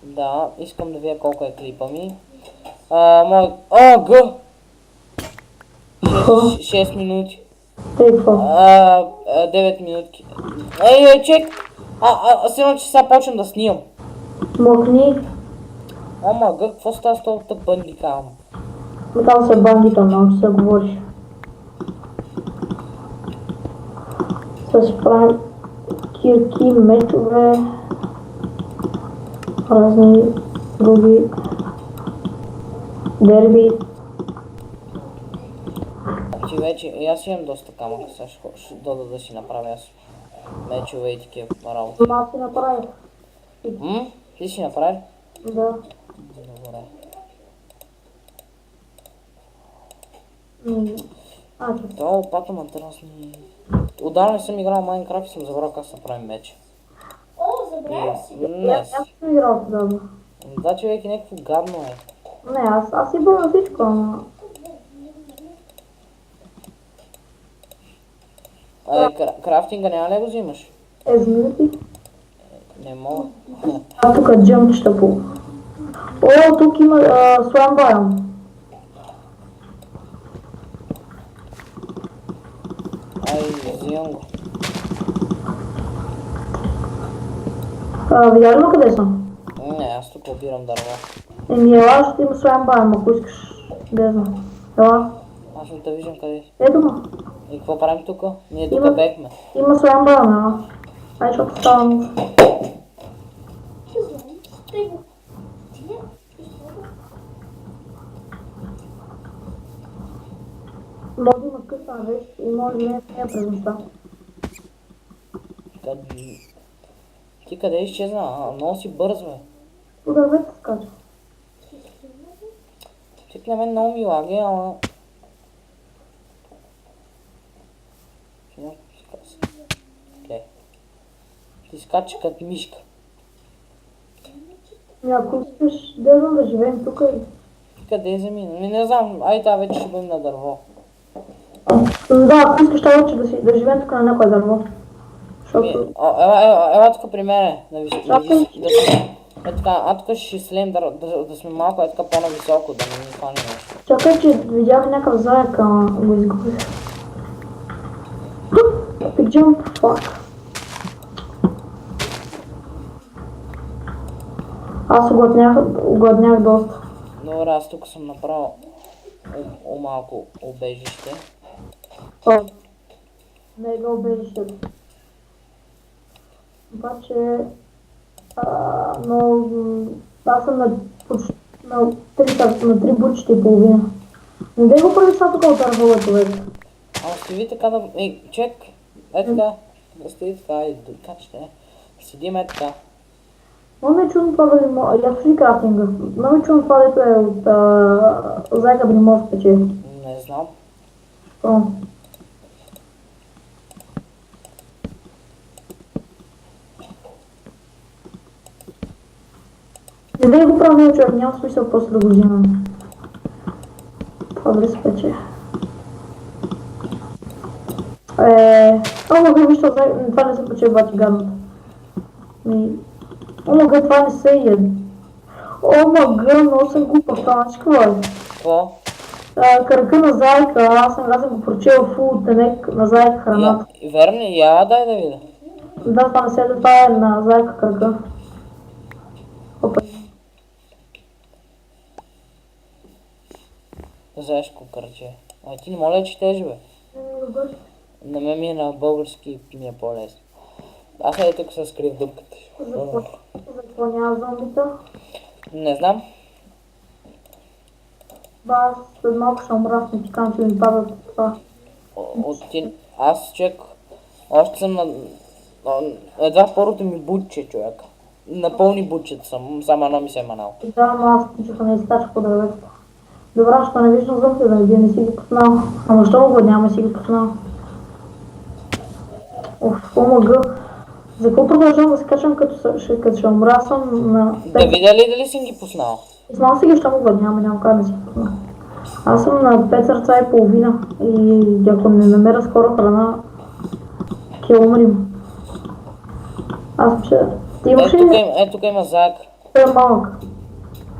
Да, искам да видя колко е клипа ми. О, Г! 6 минути. Тъй какво? 9 минутки. Чек! Сигурно, че сега почвам да снимам. Махни. Ама, Г, какво става с толкова бандикам? Там се бандита, много че се говориш. Ще правим кирки, мечове, разни други дерби. Ти вече, и аз имам доста камъка, сега ще дода да си направя аз мечове и такива работи. Аз си направих. Ти си направи? Да. Добре. Това е опака матрасни. Отдавна не съм играл Майнкрафт и съм забрал как се прави меч. О, забравя си. Днес. Аз съм играл тогава. Да, човек е някакво гадно е. Не, аз си бъл на всичко, ама... Крафтинга няма ли да го взимаш? Минути. Не мога. Тук джъмп ще по... О, тук има слам байон. Взимам го. Видя ли ме къде съм? Не, аз тук обирам дърва. Ела, ще има слам байон, ако искаш. Да знам. Ела. Аз не те виждам къде си. Ето ма. И какво правим тук? Ние тук бехме. Има слам байон, ела. Ай, защото ставам... Може да има късна вещ и може да не е през нощта. Ти къде изчезна? Много си бърз, бе. Удървете скача. Ти на мен много ми лаги, ама... Окей. Ти скача като мишка. Ако искаш да живеем тук и... Къде е замина? Не знам, ай тази вече ще бъдем на дърво. Да, ако искаш това вече да живеем тук на някое дърво. Защото... Ела тук при мене, тук ще слем да сме малко така по-нависоко, да не ми хване нещо. Чакай, че видях някакъв заек, ама го изгубих. Jump, fuck. Аз огладнях доста. Добре, аз тук съм направил малко убежище. Не го убежището. Обаче... аз съм на 3 бучета и половина. Не дай го прави сега тук от дървове, човек. Стои така да... Чек! Така. Да стои така и качте. Седим така. Много ме чудно това дали може... Я слушай крафтинга. Много ме чудно това дето е от зайка дали може да пече. Не знам. О. Не дай го правя, човек, няма смисъл после да го взимам. Това дали се пече. Вижте, това не се пече бати гадното. Омага, това не се яде. Омага, много съм глупав, това значи какво е? Какво? Кръка на зайка, аз съм го прочел фул тенек на зайка храната. Верно, дай да видя. Да, това не се яде, това е на зайка кръка. Опа. Заешко кръче. Ти не моля да четеш, бе. Добър. На мен ми е на български и ми е по-лесно. Аз е тук се скрив дупката. За какво няма зомбита? Не знам. Аз след малко ще умра, не ти казвам, че ми падат това. Аз човек, още съм едва първото ми бутче, човек. Напълни бутчета съм, само едно ми се е манал. Да, ама аз тичаха не изтачах по дърветата. Добре, що не виждам зъмки, да не си ги познал. Ама що го няма си ги познал? Омага. За какво продължавам да се качвам като ще умра, съм на... Да видя ли дали съм ги познал? Знал си ги, що му няма как да си познал. Аз съм на 5 сърца и половина и ако не намеря скоро храна, ще умрим. Аз ще Ти имаш ли Тук има заек. той е малък?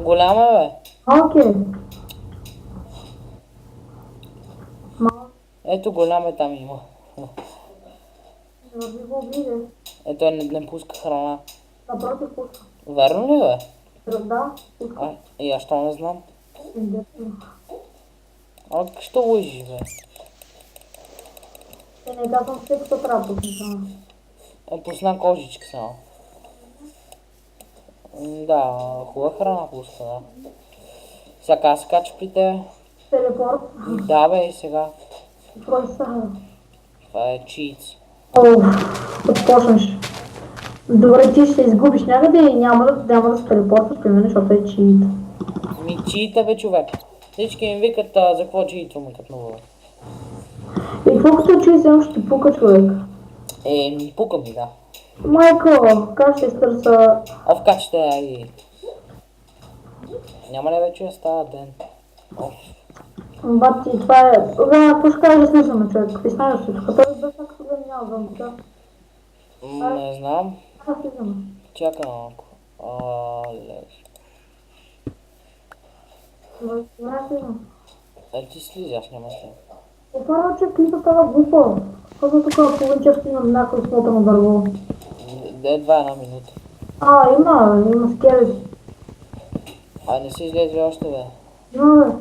Голям е, бе. Малък е. Малък. Ето голям е, там има. Не върви го ближе. Ето не пуска храна. Напротив пуска. Верно ли, бе? Да, пуска. И аз що не знам. Индективно. А що лъжиш, бе? Не казвам все, какво трябва да пусна. Пусна кожичка само. Да, хубава храна пуска, да. Сега се кача при тебе. Телепорт. Да, бе, и сега. Кой са? Това е чиц. Като почнеш. Добре, ти ще се изгубиш някъде и няма да се телепортваш при мен, защото е чит. Ми чита, бе, човек. Всички ми викат за какво чиито ми като много. И какво като чуи само ще ти пука човек? Ми пука ми, да. Майко, как ще изтърса? Овкачите, ай. Няма ли вече става ден? Оф. Бати, това е... Какво ще кажа да слизаме човек? Какви стане всичко? Той без някакво да няма зомбика. Не знам. Да слизаме. Чакай малко. Леш. Добре, слизаме. Ти слизи, аз няма слизам. Опарва, че клипа става глупо. Какво тук половин час имам някой смотано дърво? Едва една минута. Има скелети. Не си излезе още, бе. Има, бе.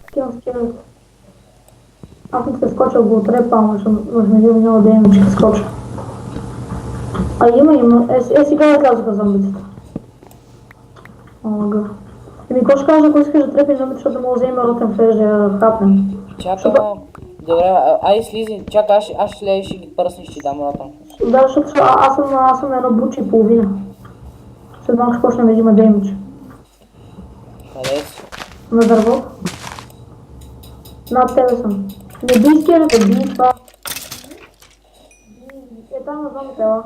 Такива скелети. Аз не се скочил го отрепа, ама ще ме взема много да имам, че скоча. Има. Сега излязоха зомбиците. Ога. Какво ще кажа, ако искаш да трепиш зомбите, защото мога да взема ротен флеш да я хапнем? Чакай малко. Добре, ай слизи. Чакай, аз ще лееш и ги пръснеш, ще ти дам ротън. Да, защото аз съм едно буче и половина. След малко ще почнем да взима деймидж. Къде си? На дърво. Над тебе съм. Не би скелета, би това. Там на зомбите, ела.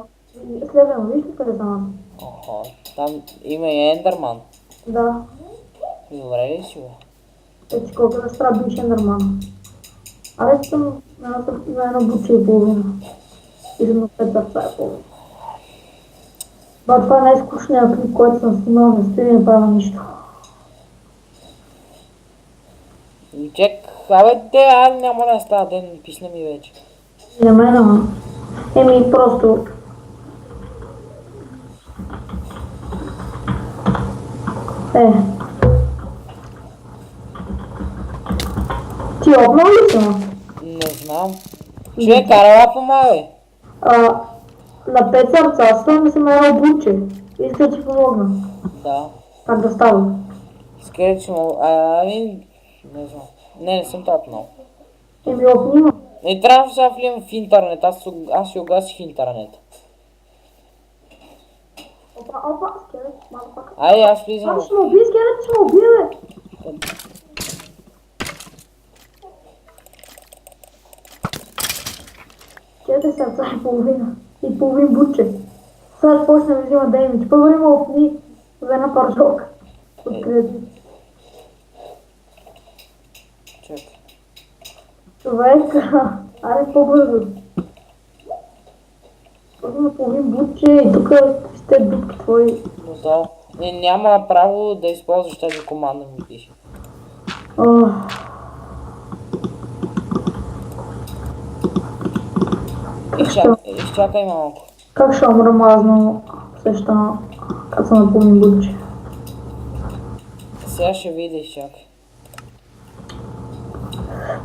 Следвам, виж ли къде съм аз? Охо, там има и Ендерман. Да. Добре ли си, бе? Ето колко да стара бивш ендърман. Аз съм на едно буче и половина. Или на 5 сърца и половина. Това е най-скучният клип, който съм снимал, не стои и не правя нищо. Чек, няма да става ден, писна ми вече. За мен, ама. Просто... Ти обнал ли си? Не знам. Човек, карала помагай. На 5 сърца съм и съм едно буче. Иска да ти помогна. Да. Как да става? Скъде, че му... не знам. Не съм топнал. Опни ма. Не трябва да влизам в интернет, аз си угасих интернет. Опа, скелет, малко пак. Аз влизам. Ще ме уби, скелет, ще ме уби, бе. Четири сърца и половина. И половин бутче. Сега ще почне да взима деймидж. Първо има опни за една паржок. От кредит. Чакай. Човек, аре по-бързо. Първо има половин бутче и тук сте битки твои. Готово. Няма право да използваш тази команда, ми пише. Изчакай малко. Как ще умра мазно сеща, като съм на половин бутче? Сега ще видиш, чакай.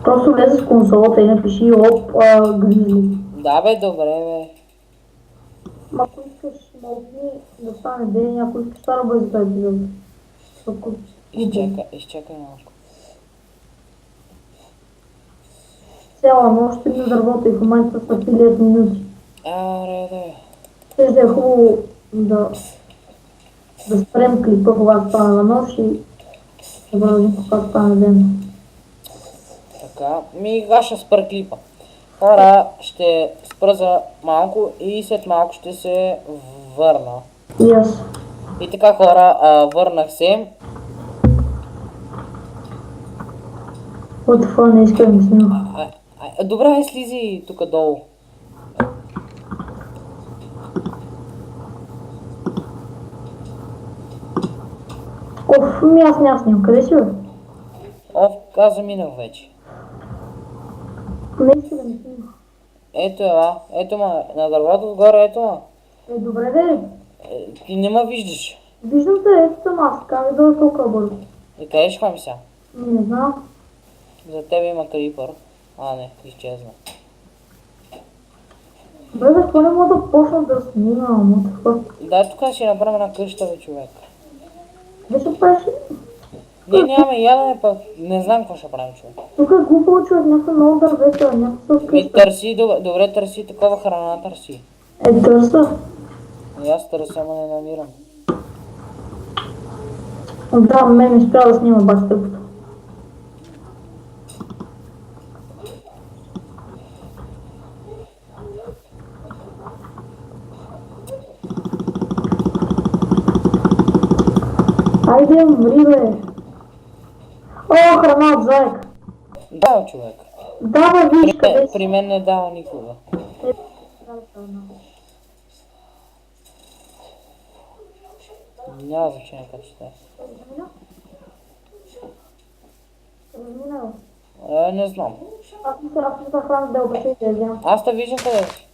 Просто влезе в консолата и напиши оп гризли. Да бе, добре бе. Ако искаш, може да стане ден, ако искаш стара бъде за тази епизод. Изчакай малко. Цяла нощ на дървото и в момента са 50 минути. Аре. Ще да е хубаво да спрем клипа, когато стане на нощ и да продължим когато стане ден. Така, аз ще спра клипа. Хора, ще спра за малко и след малко ще се върна. И аз. И така хора, върнах се. От това не иска да ми снима. Добре, слизи тук долу. Оф, аз снимам. Къде си, бе? Аз заминах вече. Не иска да ми снима. Ето ето ма, на дървото отгоре, ето ма. Добре, де. Ти не ме виждаш. Виждам те, ето съм аз. Как да толкова бързо? И къде ще ходим сега? Не знам. За тебе има крипър. Не, изчезна. Бе, защо не мога да почна да снимам? Дай тук си направим една къща, бе, човек. Къде ще правиш? Ние нямаме ядене, пък не знам какво ще правим, човек. Тук е глупо, човек, някаква много дървета, някаква Ми къща. търси, добре търси такова храна, търси. Търса. И аз търся, ама не намирам. Да, мен ми спря да снима баш тъпото. Айде, умри, бе. О, храна от заек. Да, човек. Да, бе, виж къде си. При мен не дава никога. Няма значение как ще е. Разминал. Не знам. Аз мисля храна да обаче да я взема. Аз те виждам къде си.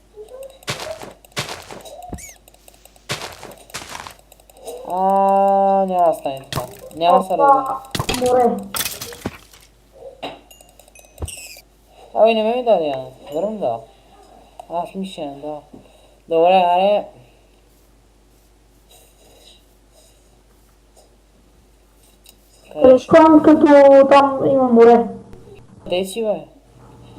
Няма да стане така. Няма да се раздам. Море. Ами не ме ми даде, Яна. Вървам да. Аз мисля, да. Добре, аре. Решкам като там има море. Къде си, бе?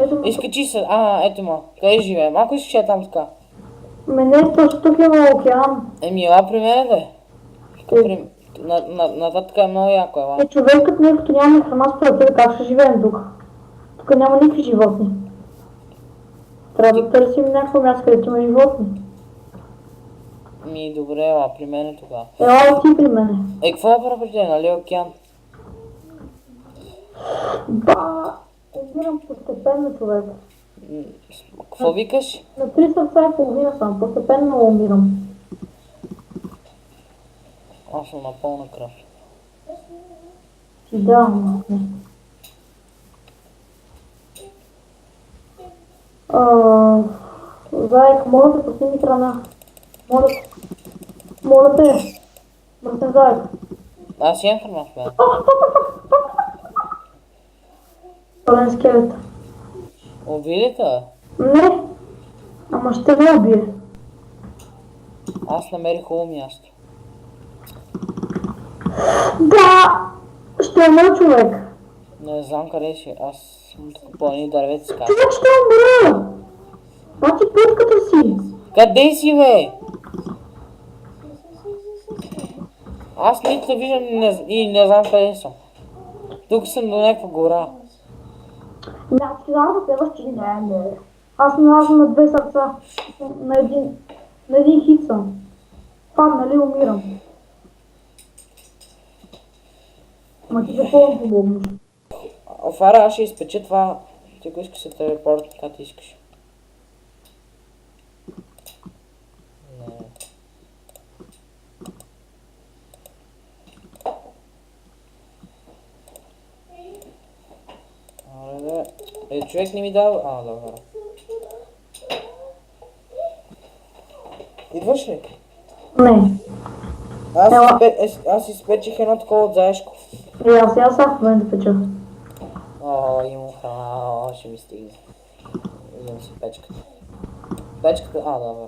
Ето ме. Изкачи се. Ето ма. Къде живее? Малко изкачи там така. Мене точно тук има океан. Ела при мен, бе. Нататък е много яко, ела. Човекът не като няма храна според тебе, как ще живеем тук? Тук няма никакви животни. Трябва да търсим някакво място, където има животни. Добре, ела при мен е тогава. Ела ти при мене. Какво да правя при тебе, нали океан? Ба, умирам постепенно, човек. Какво викаш? На 3 сърца и половина съм, постепенно умирам. Аз съм на пълна кръв. Ти да, ама не. Заек, моля те, пусни ми храна. Моля те. Мръсен заек. Аз имам храна в мен. Пълен скелет. Убили те? Не, ама ще ме убие. Аз намерих хубаво място. Да! Ще е мой човек. Не знам къде си. Аз съм тук по едни дървета скача. Човек ще умра! Бати пътката си. Къде си, бе? Аз нито виждам и не знам къде съм. Тук съм до някаква гора. Аз ти дам да следваш, че не. Аз налазам на 2 сърца. На един хит съм. Паднали, умирам. Ма ти какво да помогнеш? Фара, аз ще изпеча това. Ти ако искаш се телепорт, така ти искаш. Не. Човек не ми дава... Добре. Идваш ли? Не. Аз изпечих едно такова от заешко. И аз в момента да печа. Имам храна, ще ми стигне. Взимам си печката. Печката, добре.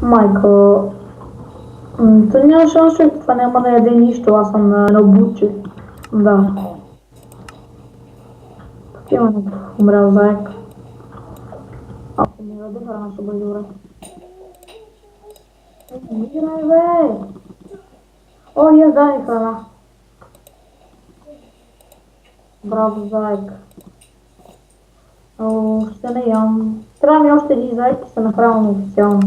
Майка... То няма шанс, че това няма да яде нищо, аз съм на обуче. Да. Тук има някакъв умрял заек. Ако ми даде храна, ще бъде добре. Умирай, бе! Дай ми храна. Браво, заек. Ще не ям. Трябва ми още един заек и се направим официално.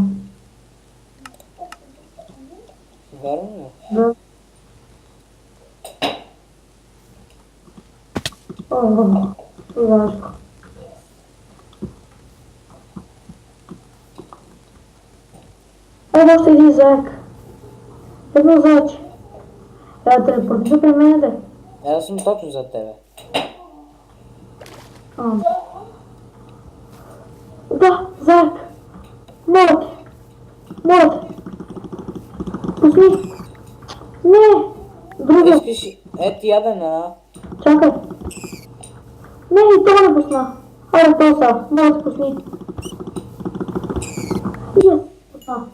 Вярно ли? Да. Защо? Още един заек. Едно зайче. Трябва да телепортира при мен, де. Аз съм точно за тебе. Да, заек. Моля те. Моля те. Пусни. Не. Другия. Искаш... Ето ядена. Чакай. Не, и това не пусна. Айде, то са. Моля те, пусни. Yes. Пусна.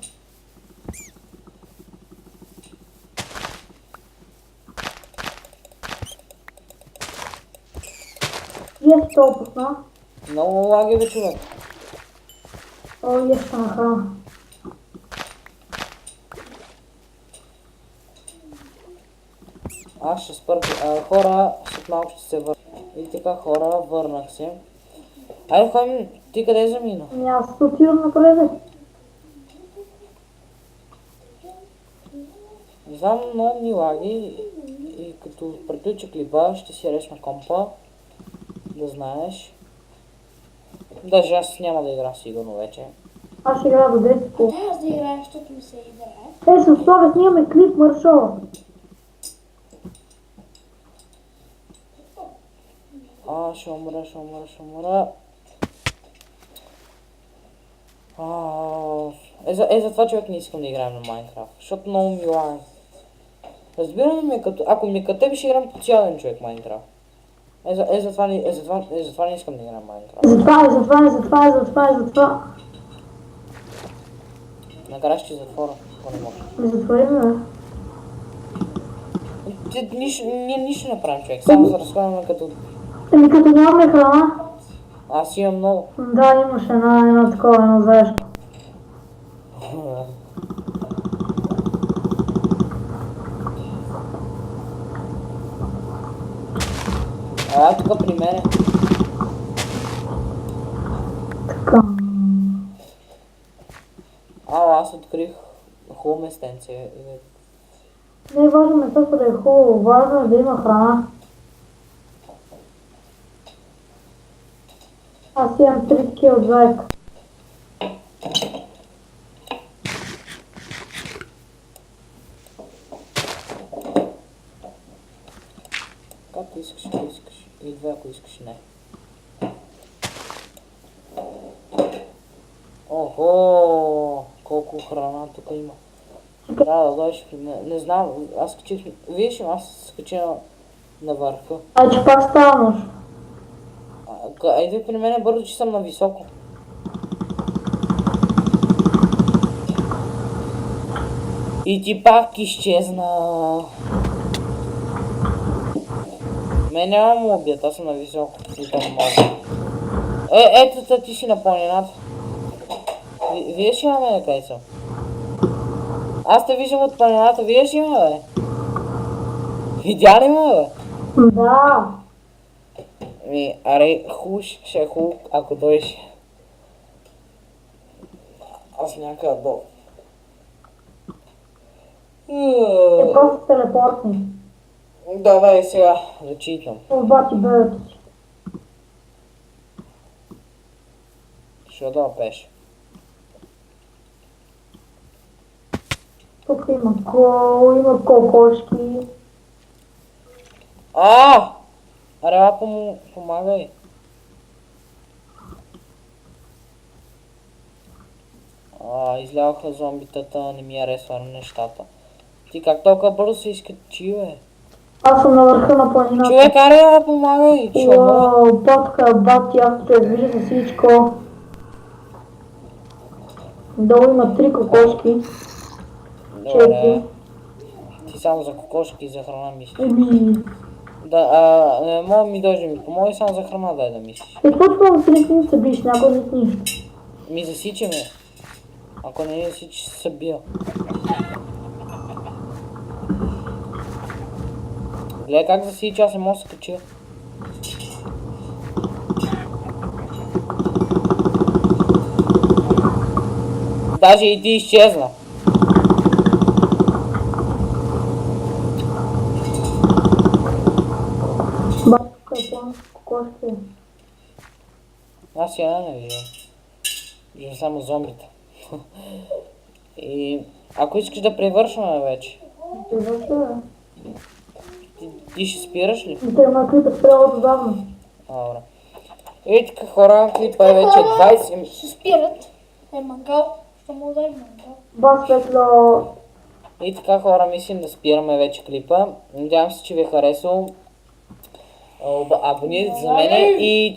Yes, то пусна. Много лаги бе, човек. О, yes, стана храна. Аз ще спърка. Хора, след малко ще се върна. И така, хора, върнах се. Айде, ходим. Ти къде замина? Аз отивам напред. Не знам, много ми лаги. И като приключи клипа, ще си реш на компа. Да знаеш. Даже аз няма да игра сигурно вече. Аз ще играя до 10 кул. Аз да играя, защото ми се играе. С условие снимаме клип маршова. Ще умра. За това човек не искам да играем на Майнкрафт, защото много ми лаги. Разбираме ми, ако ми като тебе ще играм по цял ден човек Майнкрафт. Затова не искам да играм Майнкрафт. Затова. Накрая ще затворя, ако не мога. Не затворим, бе. Ние нищо не правим човек, само се разходваме като... Еми като нямаме храна. Аз имам много. Да, имаш едно такова, едно заешко. Тук при мене. Така. Аз открих хубаво местенце. Не е важно местото да е хубаво, важно е да има храна. Аз имам 3 такива от заека. Както искаш, ако искаш. И две, ако искаш, не. Охо, колко храна тук има. Трябва да дойдеш при мен. Не знам, аз качих... Виж, аз скача на върха. Че пак става нощ. Айде при мен бързо, че съм на високо. И ти пак изчезна. Мен няма му убият, аз съм на високо. И да не мога. Ето ти си на планината. Виж ли ме, къде съм? Аз те виждам от планината, виж ли ме, бе? Видя ли ме, бе? Да. Аре, ще е хубаво, ако дойдеш. Аз някъде долу. Е просто телепортни. Давай сега, зачитам. Обаче бебето си. Ще да пеш. Тук има кокошки. Аре, помагай. Излязоха зомбитата, не ми харесва нещата. Ти как толкова бързо се изкачи, бе? Аз съм на върха на планината. Човек, аре, помагай! Уау, батка, бати, аз човек вижда за всичко. Долу има 3 кокошки. 4. Ти само за кокошки и за храна мислиш. Еми. Да, мога ми дойде ми помогни само за храна дай да мислиш. Почвам с листница биш, някой не нищо. Ми засичи ме. Ако не ми засичи, ще се бия. Гледай как засичи, аз не мога да се кача. Даже и ти изчезна. Батка, план с кокошки. Аз я не виждам. Виждам само зомбите. И ако искаш да превършваме вече. Спира се. Ти ще спираш ли? Те има клипът спряла отдавна. Добре. И така хора, клипа е вече 20 Ще спират. Мангал. Ще му дай мангал. Бас Петло. И така хора, мислим да спираме вече клипа. Надявам се, че ви е харесал. Абонирайте за мене и